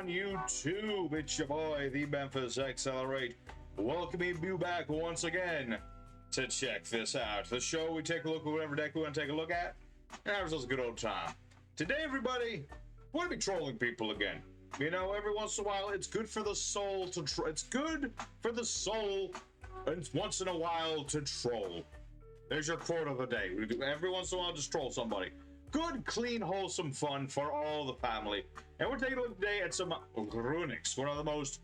on YouTube? It's your boy, the Memphis Accelerate, welcoming you back once again to check this out. The show we take a look at whatever deck we want to take a look at, and have ourselves a good old time. Today, everybody, we're going to be trolling people again. You know, every once in a while, it's good for the soul to it's good for the soul and once in a while to troll. There's your quote of the day. We do every once in a while, just troll somebody. Good, clean, wholesome fun for all the family. And we're taking a look today at some Runicks, one of the most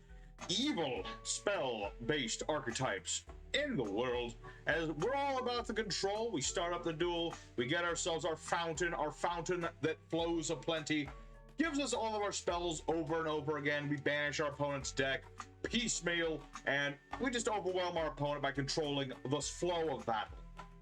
evil spell-based archetypes in the world. As we're all about the control, we start up the duel, we get ourselves our fountain that flows aplenty, gives us all of our spells over and over again. We banish our opponent's deck piecemeal, and we just overwhelm our opponent by controlling the flow of battle.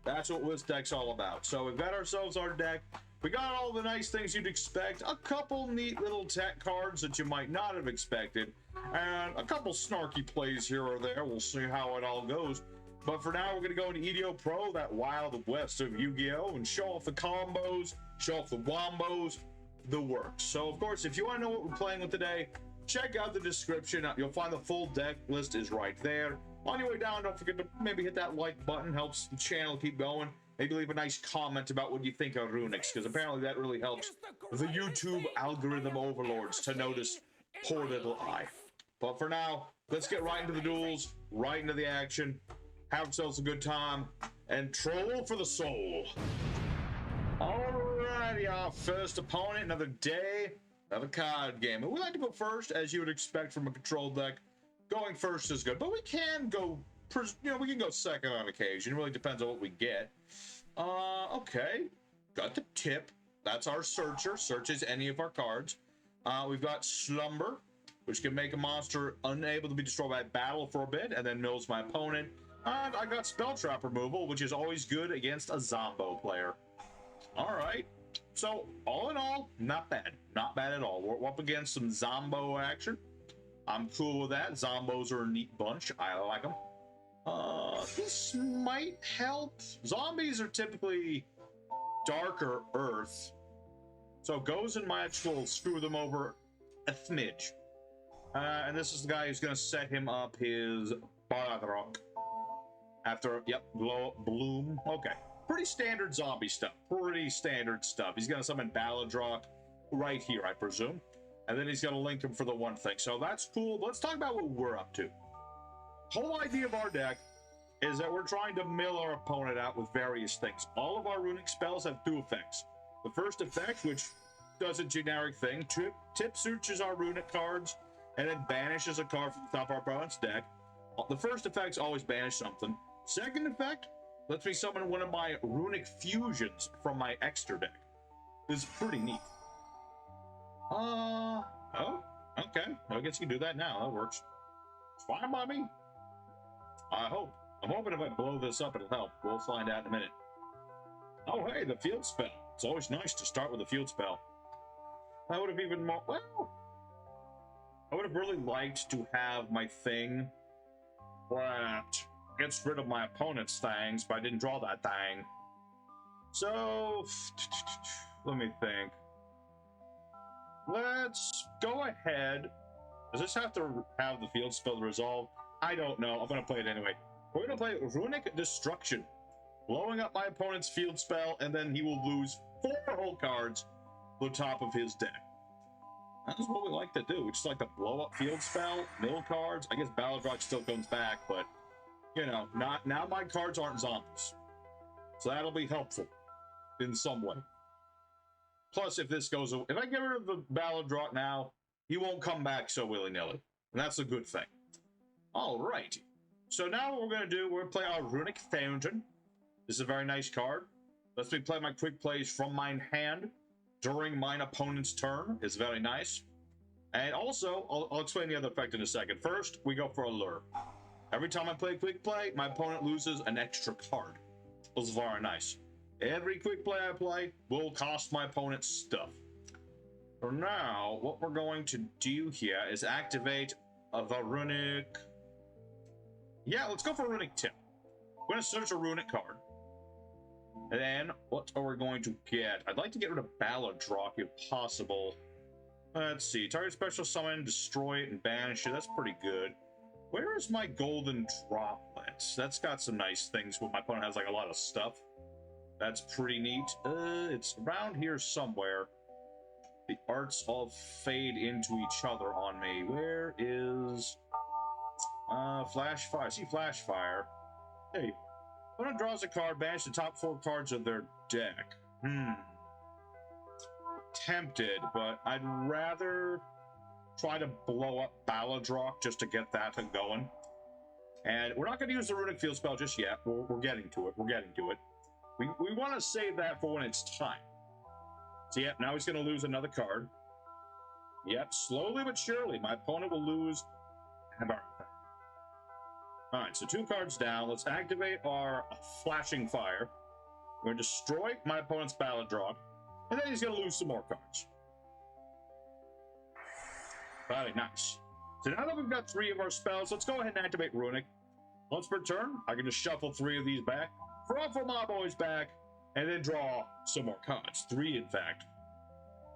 That's what this deck's all about. So we've got ourselves our deck. We got all the nice things you'd expect, a couple neat little tech cards that you might not have expected, and a couple snarky plays here or there. We'll see how it all goes. But for now, we're going to go into EDO Pro, that wild west of Yu-Gi-Oh!, and show off the combos, show off the wombos, the works. So, of course, if you want to know what we're playing with today, check out the description. You'll find the full deck list is right there. On your way down, don't forget to maybe hit that like button. Helps the channel keep going. Maybe leave a nice comment about what you think of Runicks, because apparently that really helps the YouTube algorithm overlords to notice poor little I. But for now, let's get right into the duels, right into the action, have ourselves a good time, and troll for the soul. Alrighty, our first opponent, another day, another card game. And we like to go first, as you would expect from a control deck. Going first is good, but we can go, we can go second on occasion. It really depends on what we get. Okay, got the tip. That's our searcher. Searches any of our cards. We've got slumber, which can make a monster unable to be destroyed by battle for a bit, and then mills my opponent. And I got spell trap removal, which is always good against a zombo player. All right. So all in all, not bad. Not bad at all. We're up against some zombo action. I'm cool with that. Zombos are a neat bunch. I like them. This might help. Zombies are typically darker earth, so gozen might will screw them over a smidge. And this is the guy who's going to set him up his Baladrock after, yep, bloom. Okay, pretty standard zombie stuff. Pretty standard stuff. He's going to summon Baladrock right here, I presume. And then he's going to link him for the one thing. So that's cool. But let's talk about what we're up to. Whole idea of our deck is that we're trying to mill our opponent out with various things. All of our runic spells have two effects. The first effect, which does a generic thing, tip searches our runic cards and then banishes a card from the top of our opponent's deck. The first effects always banish something. Second effect lets me summon one of my runic fusions from my extra deck. This is pretty neat. Oh, okay. I guess you can do that now. That works. It's fine by me. I hope. I'm hoping if I blow this up, it'll help. We'll find out in a minute. Oh, hey, the field spell. It's always nice to start with a field spell. I would have even more... Well, I would have really liked to have my thing that gets rid of my opponent's things, but I didn't draw that thing. So, let me think. Let's go ahead. Does this have to have the field spell resolved? I don't know. I'm going to play it anyway. We're going to play Runick Destruction. Blowing up my opponent's field spell, and then he will lose 4 whole cards to the top of his deck. That's what we like to do. We just like to blow up field spell, mill cards. I guess Baladrock still comes back, but, you know, now my cards aren't zombies. So that'll be helpful in some way. Plus, if this goes, if I get rid of the Baladrock now, he won't come back so willy-nilly. And that's a good thing. Alrighty. So now what we're going to do, we're going to play our Runick Fountain. This is a very nice card. Lets me play my quick plays from my hand during my opponent's turn. It's very nice. And also, I'll explain the other effect in a second. First, we go for allure. Every time I play a quick play, my opponent loses an extra card. This is very nice. Every quick play I play will cost my opponent stuff. For now, what we're going to do here is activate the Runick. Yeah, let's go for a Runick tip. We're going to search a Runick card. And then, what are we going to get? I'd like to get rid of Baladrock if possible. Let's see. Target special summon, destroy it, and banish it. That's pretty good. Where is my golden droplet? That's got some nice things. My opponent has like a lot of stuff. That's pretty neat. It's around here somewhere. The arts all fade into each other on me. Where is Flash Fire? I see Flash Fire. Hey, opponent draws a card, banish the top 4 cards of their deck. Tempted, but I'd rather try to blow up Baladrock just to get that thing going. And we're not going to use the Runick field spell just yet. We're getting to it. We're getting to it. We want to save that for when it's time. So, yep, now he's going to lose another card. Yep, slowly but surely, my opponent will lose. All right, so 2 cards down. Let's activate our Flashing Fire. We're going to destroy my opponent's Baladrock, and then he's going to lose some more cards. Right, nice. So now that we've got 3 of our spells, let's go ahead and activate Runick. Once per turn, I can just shuffle 3 of these back, ruffle my boys back, and then draw some more cards. 3, in fact.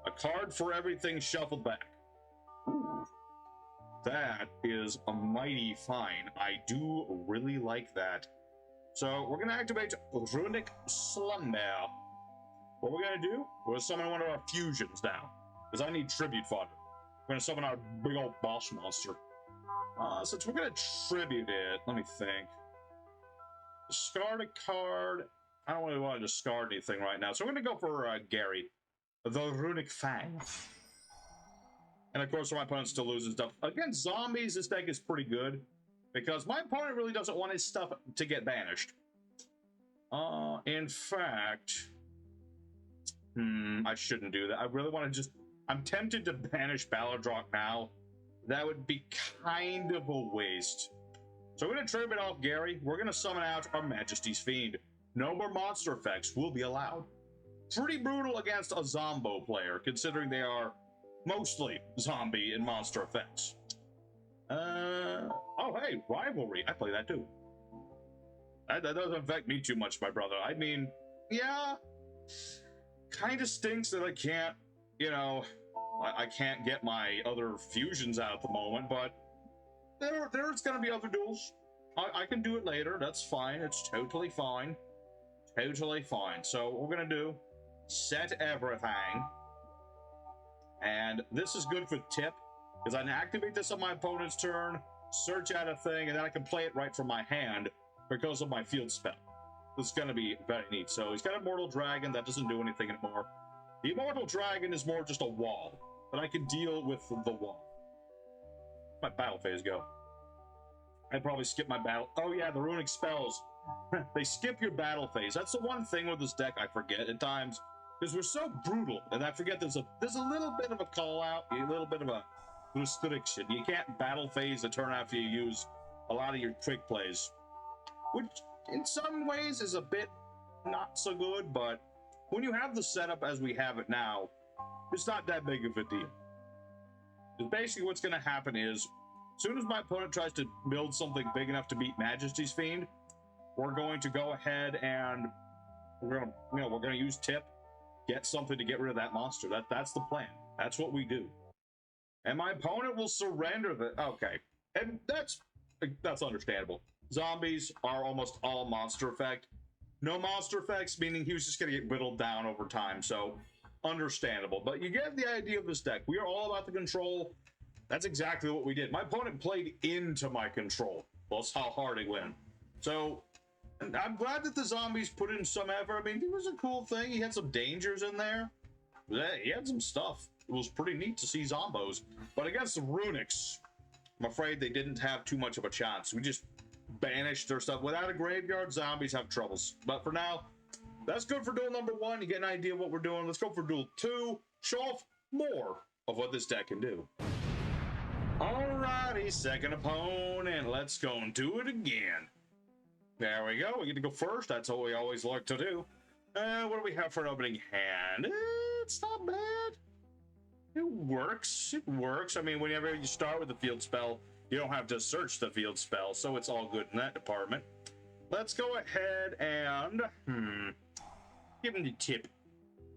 A card for everything shuffled back. Ooh. That is a mighty fine. I do really like that. So we're going to activate Runick Slumber. What we're going to do, we're going to summon one of our fusions now, because I need tribute fodder. We're going to summon our big old boss monster. Since we're going to tribute it, let me think. Discard a card. I don't really want to discard anything right now, so we're going to go for Gary, the Runick Fang. And of course, my opponent still loses stuff. Against zombies, this deck is pretty good, because my opponent really doesn't want his stuff to get banished. In fact, I shouldn't do that. I really want to just... I'm tempted to banish Baladrock now. That would be kind of a waste. So we're going to tribute off Gary. We're going to summon out our Majesty's Fiend. No more monster effects will be allowed. Pretty brutal against a Zombo player, considering they are mostly zombie and monster effects. Oh, hey, Rivalry. I play that too. That doesn't affect me too much, my brother. I mean, yeah, kind of stinks that I can't, you know, I can't get my other fusions out at the moment, but there's going to be other duels. I can do it later. That's fine. It's totally fine. Totally fine. So what we're going to do, set everything. And this is good for tip, because I can activate this on my opponent's turn, search out a thing, and then I can play it right from my hand because of my field spell. This is going to be very neat. So he's got Immortal Dragon. That doesn't do anything anymore. The Immortal Dragon is more just a wall, but I can deal with the wall. My battle phase go. I'd probably skip my battle. Oh yeah, the runic spells. They skip your battle phase. That's the one thing with this deck I forget at times, because we're so brutal, and I forget there's a little bit of a call out, a little bit of a restriction. You can't battle phase the turn after you use a lot of your quick plays, which in some ways is a bit not so good, but when you have the setup as we have it now, it's not that big of a deal. Because basically what's going to happen is, as soon as my opponent tries to build something big enough to beat Majesty's Fiend, we're going to go ahead and we're going to use tip, get something to get rid of that monster. That's the plan. That's what we do. And my opponent will surrender the... Okay. And that's understandable. Zombies are almost all monster effect. No monster effects, meaning he was just going to get whittled down over time, so understandable. But you get the idea of this deck. We are all about the control. That's exactly what we did. My opponent played into my control. Well, that's how hard he went. So, I'm glad that the zombies put in some effort. I mean, it was a cool thing. He had some dangers in there. He had some stuff. It was pretty neat to see zombos. But against the Runicks, I'm afraid they didn't have too much of a chance. We just banished their stuff. Without a graveyard, zombies have troubles. But for now, that's good for duel number 1. You get an idea of what we're doing. Let's go for duel 2. Show off more of what this deck can do. Alrighty, second opponent. Let's go and do it again. There we go. We get to go first. That's what we always like to do. What do we have for an opening hand? It's not bad. It works. It works. I mean, whenever you start with the field spell, you don't have to search the field spell, so it's all good in that department. Let's go ahead and give him the tip.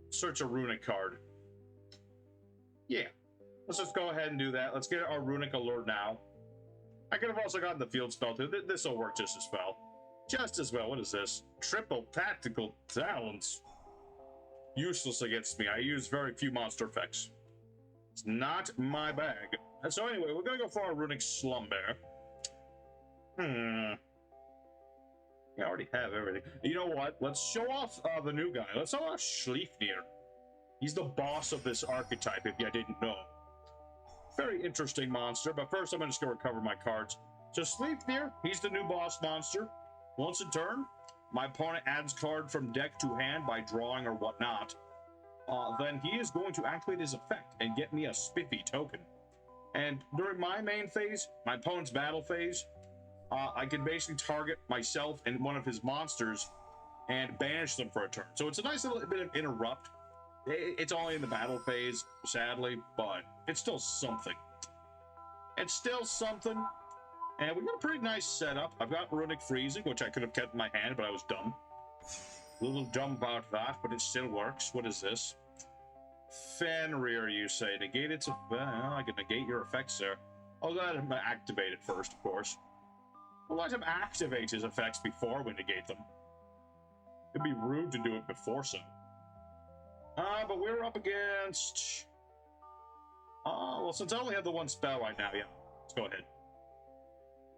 Search a runic card. Yeah. Let's just go ahead and do that. Let's get our Runick allure now. I could have also gotten the field spell too. This will work just as well. Just as well. What is this? Triple tactical talents. Useless against me. I use very few monster effects. It's not my bag. And so anyway, we're gonna go for our Runick slumber. I already have everything. You know what? Let's show off the new guy. Let's show off Sleipnir. He's the boss of this archetype, if you didn't know. Very interesting monster, but first I'm just going to recover my cards. So Sleipnir, he's the new boss monster. Once a turn, my opponent adds card from deck to hand by drawing or whatnot. Then he is going to activate his effect and get me a spiffy token. And during my main phase, my opponent's battle phase, I can basically target myself and one of his monsters and banish them for a turn. So it's a nice little bit of interrupt. It's only in the battle phase, sadly, but it's still something. It's still something. And we got a pretty nice setup. I've got Runick freezing, which I could have kept in my hand, but I was dumb. A little dumb about that, but it still works. What is this? Fenrir, you say. Negate its effect. I can negate your effects there. I'll let him activate it first, of course. We'll let him activate his effects before we negate them. It'd be rude to do it before so. But we're up against... well, since I only have the one spell right now, yeah. Let's go ahead.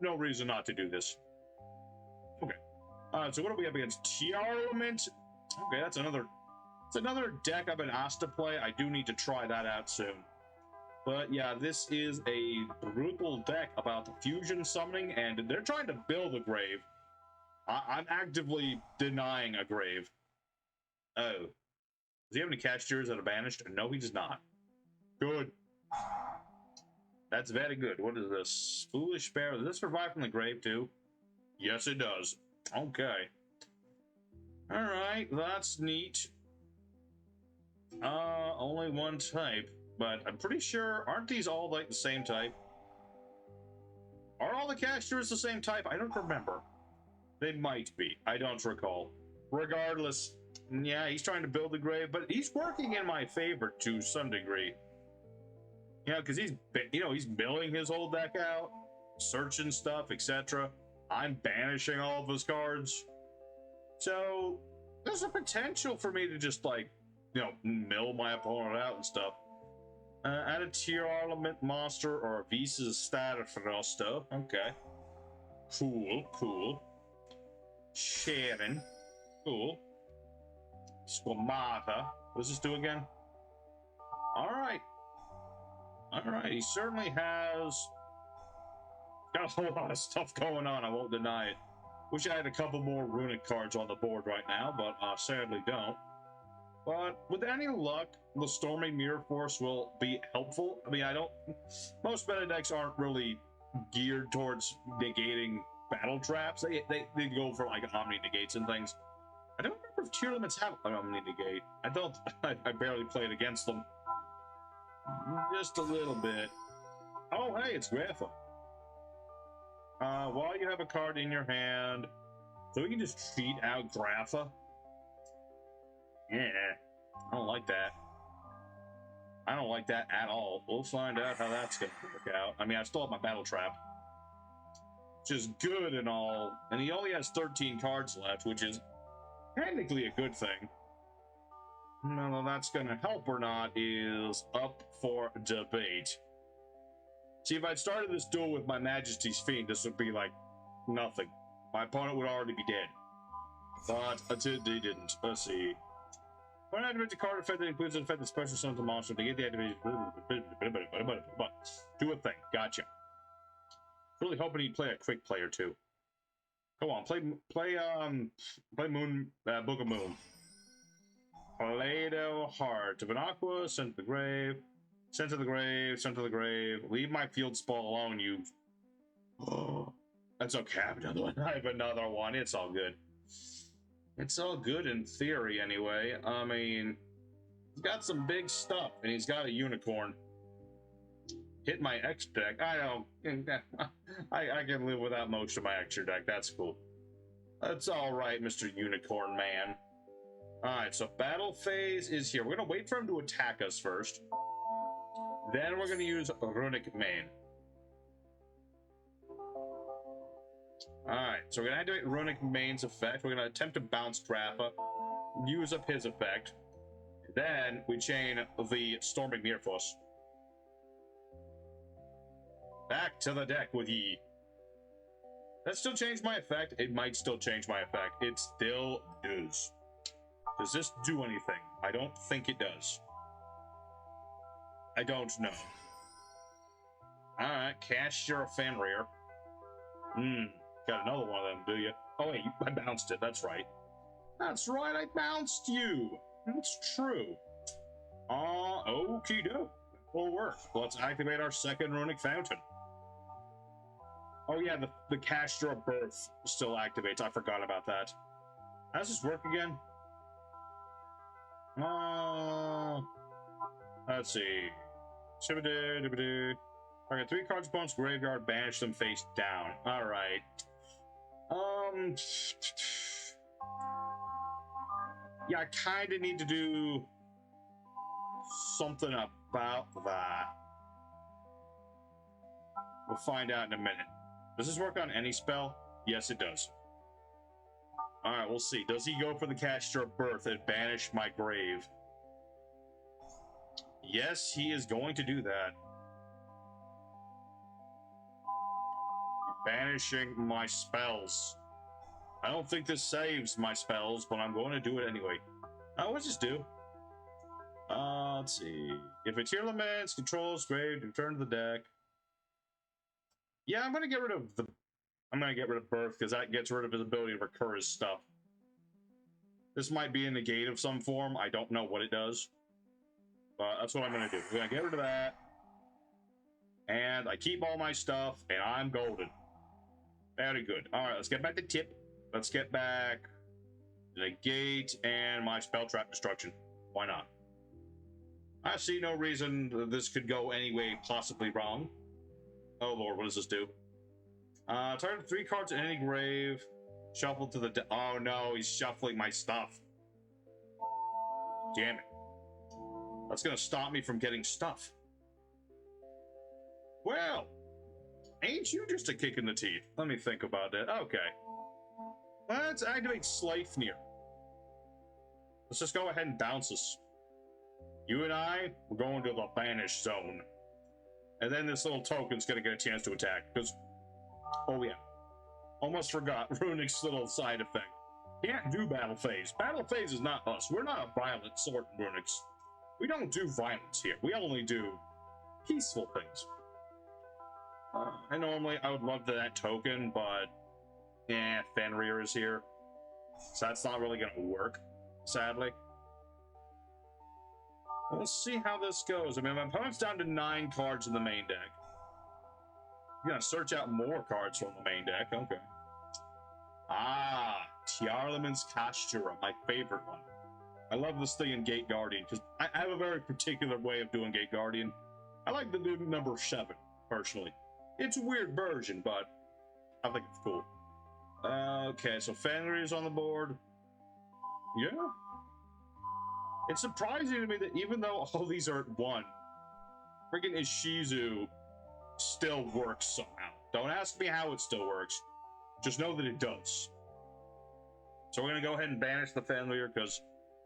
No reason not to do this. Okay. So what are we up against? Trollin. Okay, that's another deck I've been asked to play. I do need to try that out soon. But yeah, this is a brutal deck about the fusion summoning, and they're trying to build a grave. I'm actively denying a grave. Oh. Does he have any casters that are banished? No, he does not. Good. That's very good. What is this? Foolish Sparrow. Does this survive from the grave too? Yes, it does. Okay. Alright, that's neat. Only one type, but I'm pretty sure, aren't these all like the same type? Are all the casters the same type? I don't remember. They might be. I don't recall. Regardless, yeah, he's trying to build a grave, but he's working in my favor to some degree. Yeah, because he's milling his whole deck out, searching stuff, etc. I'm banishing all of his cards. So there's a potential for me to just like, mill my opponent out and stuff. Add a tier element monster or a Visa's status for those stuff. Okay. Cool. Sharon. Cool. Squamata. What does this do again? Alright, he certainly has got a lot of stuff going on, I won't deny it. Wish I had a couple more Runick cards on the board right now, but sadly don't. But with any luck, the Stormy Mirror Force will be helpful. I mean, most meta decks aren't really geared towards negating battle traps. They go for like Omni negates and things. I don't remember if tier limits have an Omni negate. I barely played against them. Just a little bit. Oh, hey, it's Grapha. While you have a card in your hand, so we can just cheat out Grapha. Yeah, I don't like that. I don't like that at all. We'll find out how that's going to work out. I mean, I still have my battle trap, which is good and all, and he only has 13 cards left, which is technically a good thing. Whether that's going to help or not is up for debate. See, if I'd started this duel with my Majesty's Fiend, this would be like nothing. My opponent would already be dead. But they didn't. Let's see. When I activate the card effect that includes an effect that special summons a monster to get the activation. Do a thing. Gotcha. Really hoping he'd play a quick play or two. Come on, play Moon, Book of Moon. Play-Doh Heart of an Aqua, sent to the grave. Sent to the grave, sent to the grave. Leave my field spell alone, you. Oh, that's okay. I have another one. I have another one. It's all good. It's all good in theory, anyway. I mean, he's got some big stuff, and he's got a unicorn. Hit my X deck. I don't. I can live without most of my extra deck. That's cool. That's all right, Mr. Unicorn Man. All right, so battle phase is here. We're gonna wait for him to attack us first. Then we're going to use Runick main. Alright, so we're going to activate Runick main's effect. We're going to attempt to bounce Drappa, use up his effect. Then we chain the Storming Mirfus. Back to the deck with ye. That still change my effect? It might still change my effect. It still does. Does this do anything? I don't think it does. I don't know. Alright, cast your Fenrir. Got another one of them, do you? Oh wait, I bounced it, that's right. That's right, I bounced you! That's true. Okie doke. Will work. Let's activate our second Runick Fountain. Oh yeah, the Cast Your Birth still activates. I forgot about that. How does this work again? Let's see. I got 3 cards opponent's graveyard, banish them face down. Alright. Yeah, I kind of need to do something about that. We'll find out in a minute. Does this work on any spell? Yes, it does. Alright, we'll see. Does he go for the Cast Your Birth and banish my grave? Yes, he is going to do that. Banishing my spells. I don't think this saves my spells, but I'm going to do it anyway. What's this do? Let's see. If it's your limits, controls, grave, return to the deck. Yeah, I'm gonna get rid of Birth because that gets rid of his ability to recur his stuff. This might be a negate of some form. I don't know what it does. But that's what I'm gonna do. We're gonna get rid of that. And I keep all my stuff, and I'm golden. Very good. Alright, let's get back to tip. Let's get back negate and my spell trap destruction. Why not? I see no reason that this could go any way possibly wrong. Oh lord, what does this do? Target 3 cards in any grave. Shuffle to the oh no, he's shuffling my stuff. Damn it. That's gonna stop me from getting stuff. Well, ain't you just a kick in the teeth? Let me think about that. Okay. Let's activate Sleipnir. Let's just go ahead and bounce this. You and I, we're going to the banished zone. And then this little token's gonna get a chance to attack, because... Oh yeah. Almost forgot Runick's little side effect. Can't do battle phase. Battle phase is not us. We're not a violent sort, Runicks. We don't do violence here. We only do peaceful things. I normally, I would love that token, but... Yeah, Fenrir is here. So that's not really gonna work, sadly. We'll see how this goes. I mean, my opponent's down to 9 cards in the main deck. I'm gonna search out more cards from the main deck. Okay. Tiarlaman's Kastura, my favorite one. I love this thing in Gate Guardian because I have a very particular way of doing Gate Guardian. I like the new number 7, personally. It's a weird version, but I think it's cool. Okay, so Fenrir is on the board. Yeah. It's surprising to me that even though all these are at 1, freaking Ishizu still works somehow. Don't ask me how it still works. Just know that it does. So we're gonna go ahead and banish the Fenrir because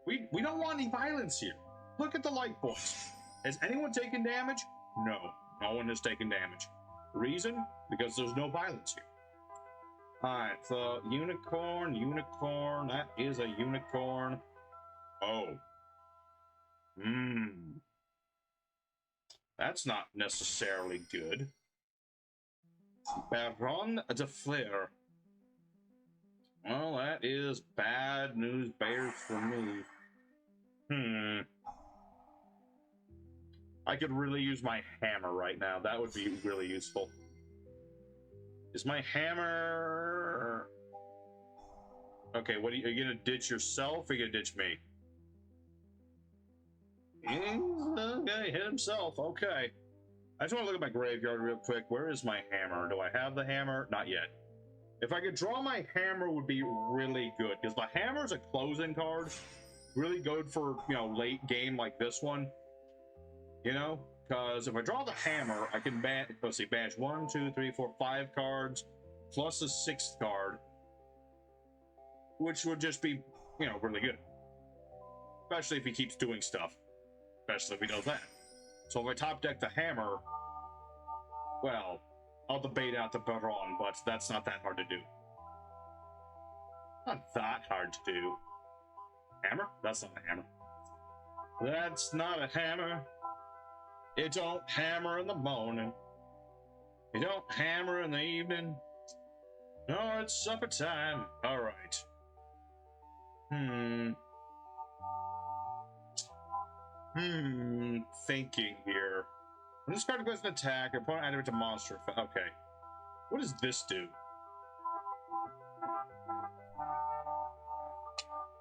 we don't want any violence here. Look at the light points. Has anyone taken damage? No, no one has taken damage. Reason? Because there's no violence here. Alright, so unicorn, that is a unicorn. Oh. That's not necessarily good. Baron de Fleur. Well, that is bad news bears for me. I could really use my hammer right now. That would be really useful. Is my hammer... Okay, what are you gonna ditch yourself or are you gonna ditch me? Okay, hit himself. Okay. I just want to look at my graveyard real quick. Where is my hammer? Do I have the hammer? Not yet. If I could draw my hammer would be really good, because the hammer is a closing card. Really good for, you know, late game like this one. You know? Because if I draw the hammer, I can let's see, banish 1, 2, 3, 4, 5 cards, plus a 6th card, which would just be, you know, really good. Especially if he keeps doing stuff. Especially if he does that. So if I top deck the hammer, well, I'll debate out the Baron, but that's not that hard to do. Not that hard to do. Hammer? That's not a hammer. That's not a hammer. It don't hammer in the morning. It don't hammer in the evening. No, it's supper time. All right. Thinking here. When this card goes to attack, opponent add it to monster. Okay. What does this do?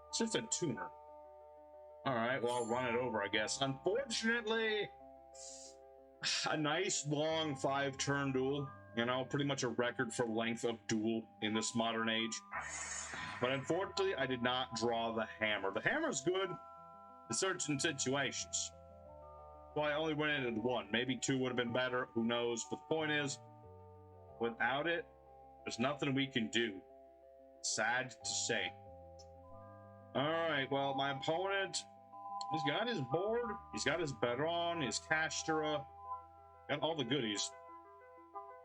It's just a tuner. Alright, well, I'll run it over, I guess. Unfortunately, a nice long 5-turn duel. You know, pretty much a record for length of duel in this modern age. But unfortunately, I did not draw the hammer. The hammer's good in certain situations. Well, I only went into 1. Maybe 2 would have been better. Who knows? But the point is, without it, there's nothing we can do. Sad to say. Alright, well, my opponent, he's got his board, he's got his Baron, his Castera, got all the goodies.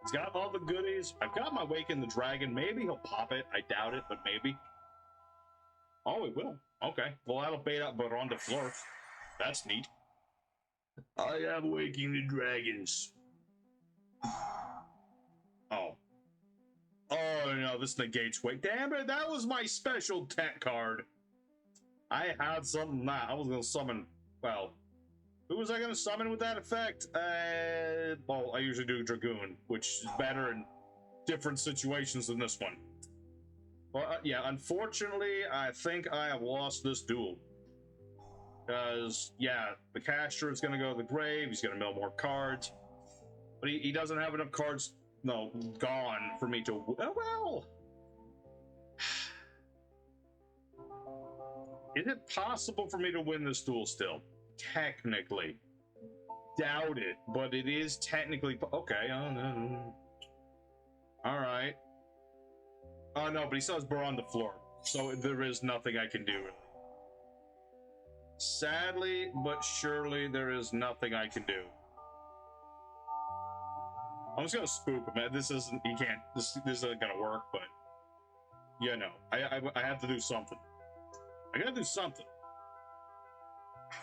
He's got all the goodies. I've got my Waken the Dragon. Maybe he'll pop it. I doubt it, but maybe. Oh, he will. Okay. Well, that'll bait out Baron de Fleur. That's neat. I am waking the dragons. Oh. Oh, no, this negates wake. Damn it, that was my special tech card. I had something that I was going to summon. Well, who was I going to summon with that effect? Well, I usually do Dragoon, which is better in different situations than this one. Well, yeah, unfortunately, I think I have lost this duel. Because, yeah, the caster is going to go to the grave, he's going to mill more cards. But he doesn't have enough cards, no, gone for me to... Oh, well... Is it possible for me to win this duel still? Technically. Doubt it, but it is technically... Okay, oh, no. Alright. Oh, no, but he still has Baron de Fleur, so there is nothing I can do, really. Sadly, but surely, there is nothing I can do. I'm just gonna spook him, man. This isn't... He can't... This isn't gonna work, but... Yeah, no. I have to do something. I gotta do something.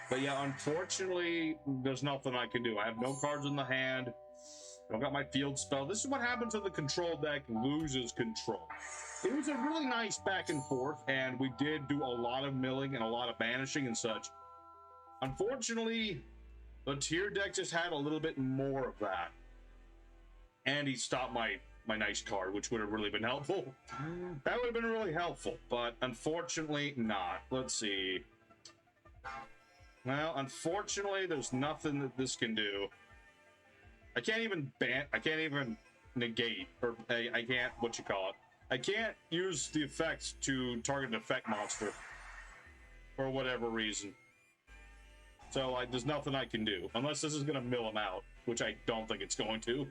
But yeah, unfortunately, there's nothing I can do. I have no cards in the hand. I don't got my field spell. This is what happens when the control deck loses control. It was a really nice back and forth, and we did do a lot of milling and a lot of banishing and such. Unfortunately, the tier deck just had a little bit more of that. And he stopped my nice card, which would have really been helpful. That would have been really helpful, but unfortunately not. Let's see. Well, unfortunately, there's nothing that this can do. I can't even negate, or I can't, what you call it. I can't use the effects to target an effect monster for whatever reason. So there's nothing I can do, unless this is going to mill him out, which I don't think it's going to.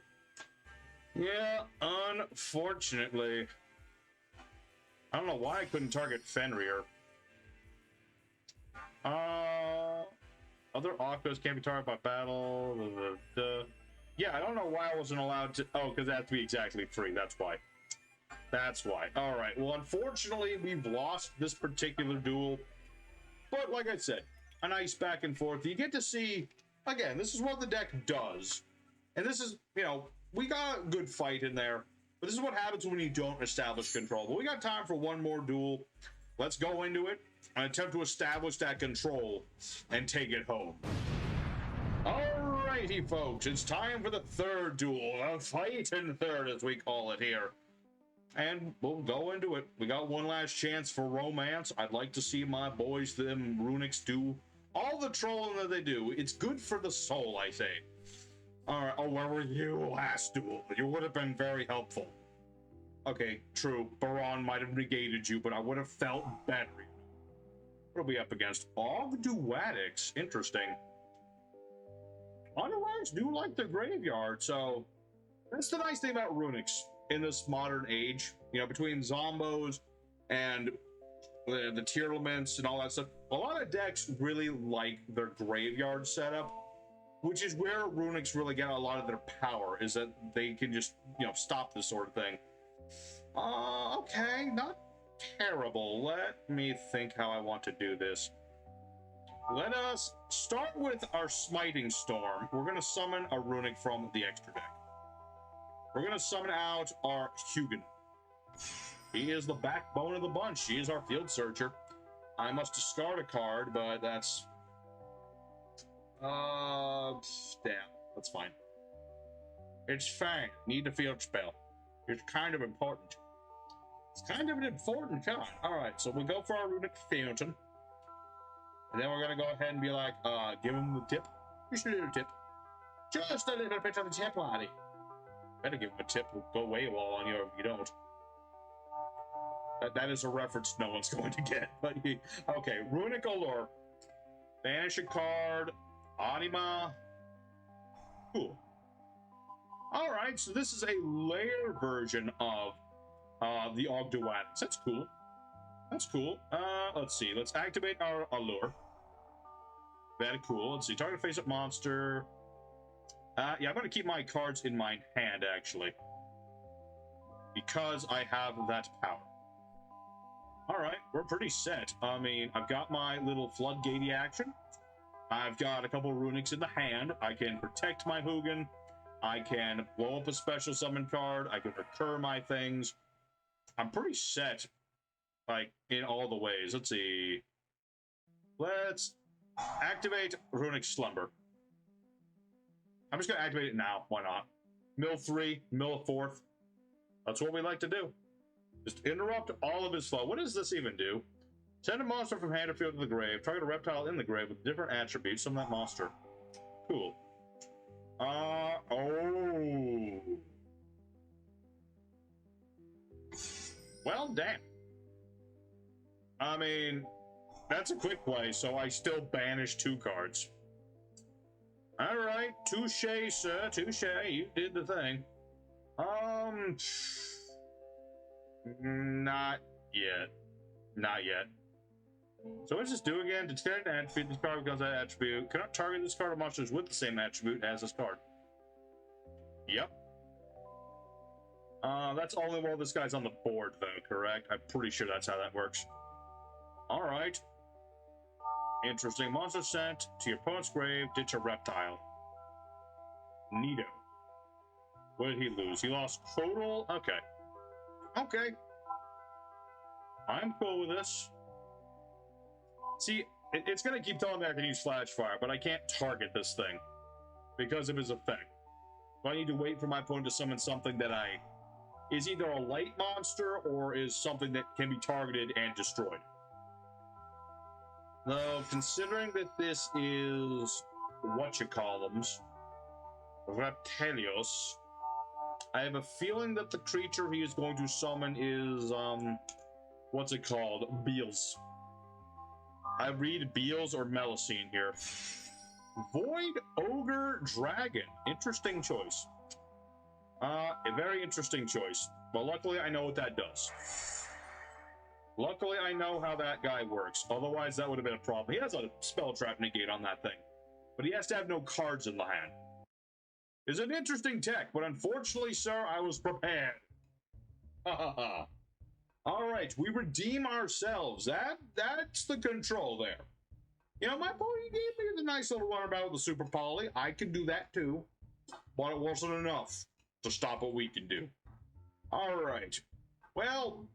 Yeah, unfortunately. I don't know why I couldn't target Fenrir. Other Aquas can't be targeted by battle. Yeah, I don't know why I wasn't allowed to... Oh, because it has to be exactly 3, that's why. That's why. Alright, well, unfortunately, we've lost this particular duel. But, like I said, a nice back and forth. You get to see... Again, this is what the deck does. And this is, you know... We got a good fight in there, but this is what happens when you don't establish control. But we got time for one more duel. Let's go into it and attempt to establish that control and take it home. Alrighty, folks, it's time for the third duel, a fight in third, as we call it here. And we'll go into it. We got one last chance for romance. I'd like to see my boys, them Runicks, do all the trolling that they do. It's good for the soul, I say. Alright, oh, where were you last duel? You would have been very helpful. Okay, true. Baron might have negated you, but I would have felt better. What are we up against? Ogdoadics. Interesting. otherwise do like the graveyard. So that's the nice thing about Runicks in this modern age. You know, between zombos and the tier elements and all that stuff, a lot of decks really like their graveyard setup, which is where Runicks really get a lot of their power, is that they can just, you know, stop this sort of thing. Okay, not terrible. Let me think how I want to do this. Let us start with our Smiting Storm. We're going to summon a Runick from the extra deck. We're going to summon out our Hugin. He is the backbone of the bunch. He is our Field Searcher. I must discard a card, but that's... damn. That's fine. It's fine. Need a field spell. It's kind of important. It's kind of an important card. Alright, so we go for our Runick Fountain. And then we're going to go ahead and be like, give him the tip. Just a little tip. Just a little bit of the tip, laddie. Better give him a tip. We'll go way well on you if you don't. That is a reference no one's going to get. But okay, Runick Allure. Banish a card. Anima. Cool. Alright, so this is a layer version of the Ogdoadics. That's cool. That's cool. Let's see. Let's activate our Allure. Very cool. Let's see. Target face-up monster. Yeah, I'm going to keep my cards in my hand, actually. Because I have that power. Alright, we're pretty set. I mean, I've got my little floodgatey action. I've got a couple Runicks in the hand. I can protect my Hugin. I can blow up a special summon card. I can recur my things. I'm pretty set, like, in all the ways. Let's see. Let's activate Runick Slumber. I'm just going to activate it now. Why not? Mill 3, mill a 4th. That's what we like to do. Just interrupt all of his flow. What does this even do? Send a monster from hand or field to the grave. Target a reptile in the grave with different attributes from that monster. Cool. Oh. Well, damn. I mean, that's a quick play, so I still banish 2 cards. Alright, touche, sir, touche. You did the thing. Not yet. Not yet. So what does this do again? To target an attribute, this card becomes that attribute. Cannot target this card or monsters with the same attribute as this card. Yep. That's only while this guy's on the board, though, correct? I'm pretty sure that's how that works. Alright. Interesting. Monster sent to your opponent's grave, ditch a reptile. Neato. What did he lose? He lost total? Okay. Okay. I'm cool with this. See, it's going to keep telling me I can use Flash Fire, but I can't target this thing because of his effect. So I need to wait for my opponent to summon something that is either a light monster or is something that can be targeted and destroyed. Though, considering that this is whatchamacallums, Reptilios, I have a feeling that the creature he is going to summon is, what's it called? Beals. I read Beals or Melusine here. Void Ogre Dragon. Interesting choice. A very interesting choice. But luckily I know what that does. Luckily I know how that guy works. Otherwise that would have been a problem. He has a spell trap negate on that thing. But he has to have no cards in the hand. It's an interesting tech, but unfortunately, sir, I was prepared. Ha ha ha. Alright, we redeem ourselves. That's the control there. You know, my boy, he gave me the nice little runabout with the Super Poly. I can do that too. But it wasn't enough to stop what we can do. Alright. Well,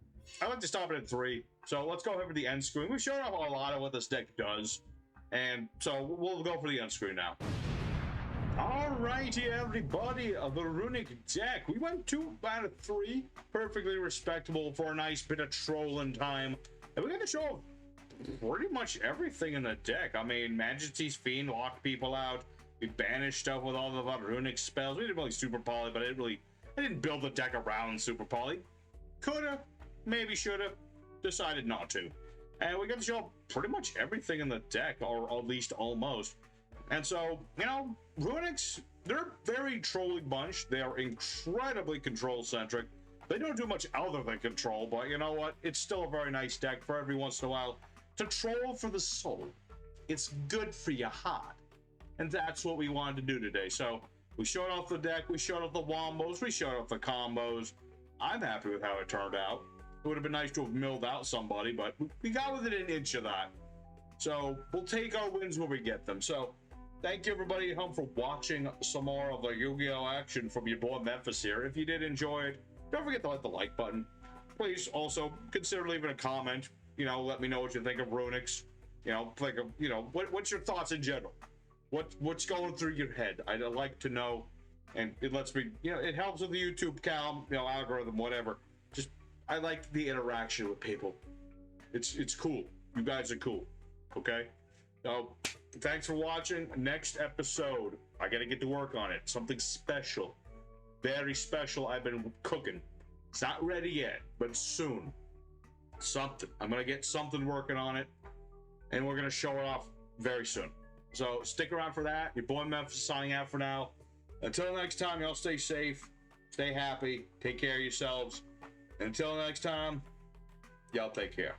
I like to stop it at 3. So let's go over the end screen. We've shown off a lot of what this deck does. And so we'll go for the end screen now. Alrighty, everybody, of the Runick deck. We went 2 out of 3. Perfectly respectable for a nice bit of trolling time. And we got to show pretty much everything in the deck. I mean, Majesty's Fiend locked people out. We banished stuff with all the Runick spells. We didn't really Super Poly, but I didn't build the deck around Super Poly. Coulda, maybe shoulda, decided not to. And we got to show pretty much everything in the deck, or at least almost. And so, you know, Runicks, they're a very trolling bunch. They are incredibly control-centric. They don't do much other than control, but you know what? It's still a very nice deck for every once in a while to troll for the soul. It's good for your heart. And that's what we wanted to do today. So we showed off the deck, we showed off the wombos, we showed off the combos. I'm happy with how it turned out. It would have been nice to have milled out somebody, but we got within an inch of that. So we'll take our wins when we get them. So thank you everybody at home for watching some more of the Yu-Gi-Oh action from your boy Memphis here. If you did enjoy it, don't forget to hit the like button. Please also consider leaving a comment. You know, let me know what you think of Runicks. You know, think of, you know, what's your thoughts in general? What's going through your head? I'd like to know, and it lets me, you know, it helps with the YouTube count, you know, algorithm, whatever. Just, I like the interaction with people. It's cool. You guys are cool. Okay? So, thanks for watching. Next episode, I gotta get to work on it. Something special. Very special I've been cooking. It's not ready yet, but soon. Something. I'm gonna get something working on it, and we're gonna show it off very soon. So stick around for that. Your boy Memphis signing out for now. Until next time, y'all stay safe, stay happy, take care of yourselves. Until next time, y'all take care.